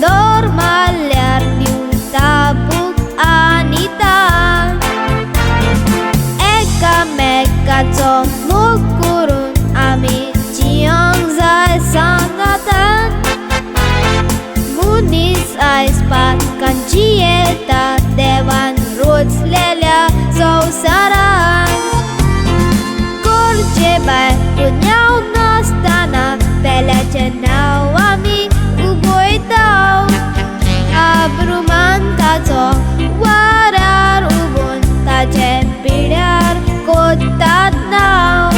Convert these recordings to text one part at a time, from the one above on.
दोर मारल्यार दिवता बूक आनी तान एकामेकाचो मोग करून आमी जियोंक जाय सांगातान मनीस आयज पातकान जियेता देवान रोचलेल्या संवसारान करचे भायर पुण्याव नासतना पेल्याचें नांव आमी उगयताव आब्रुमान ताचो वाऱ्यार उबून ताचे पिड्यार कोत्तात नांव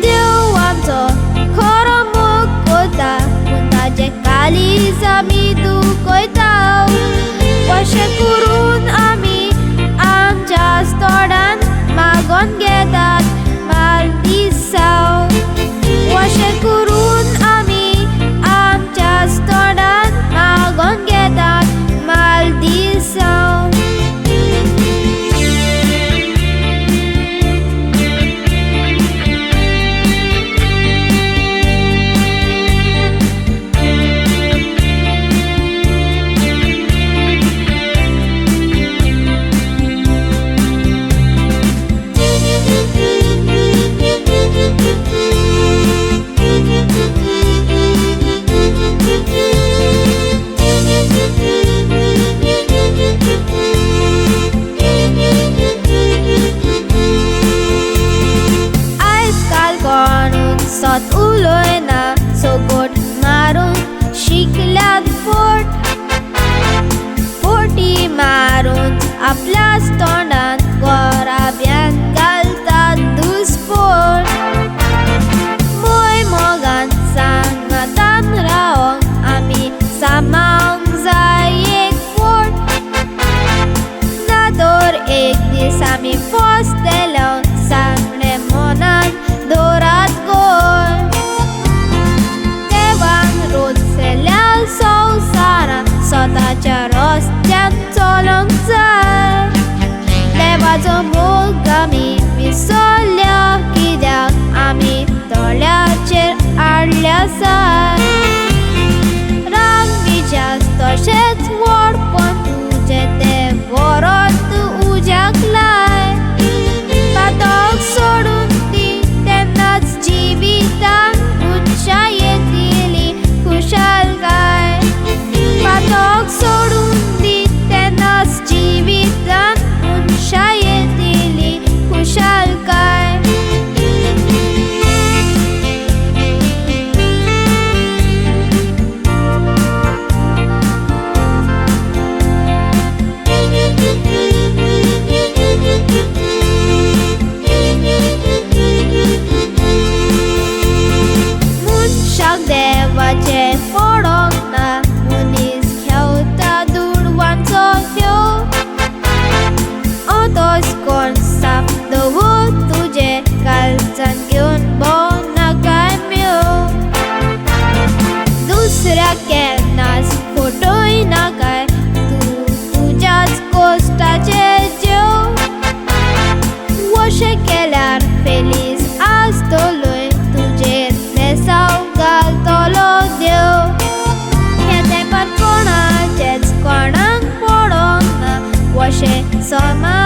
देव आमचो खरो मोग करता पूण ताचे कालीज आमी दुखयताव कशें करून आमी आमच्याच तोंडान मागोन घेतात मालदिसांव कशें करून आमी आमच्याच तोंडान मागोन घेतात मालदिसांव सत उलोयना सोगोट मारून शिकल्यात फोटी मारून आपल्याच तोंडान गोराब्यान घालतात दुस्फोट मोय मोगान सांगातान रावोंक आमी सांबाळोंक जाय एक फोट नादोर एक दीस आमी फसतेलो सांगणे मनान दोरात स्वताच्या रस्त्यान चलोंक जाय देवाचो मोग आमी विसरल्या कित्याक आमी तळ्याचेर आडल्या साय राग विचार तशेंच व्हडपण तुजें तें व्हरोन उज्याक लाय पातोक सोडून ती तेन्नाच जिवितान उच्चाय येतली खुशालकाय पातोक सोडून दी तेन्नाच जिवितान उंचाय येतली खुशालकाय मनशाक देवाचें पडोंक ना मनीस घेवता दुडवांचो घेव तोच कोण साफ दवर तुजे कालचान घेवन भोंव नाकाय मेव दुसऱ्याक केन्नाच फोटोय नाकाय तूं तुज्याच कोश्टाचे जेव अशें केल्यार फेलीस आसतलोय तुजेर नेसाव घालतलो देव हे तेंपार कोणाचेच कोणाक पडोंक ना अशें समा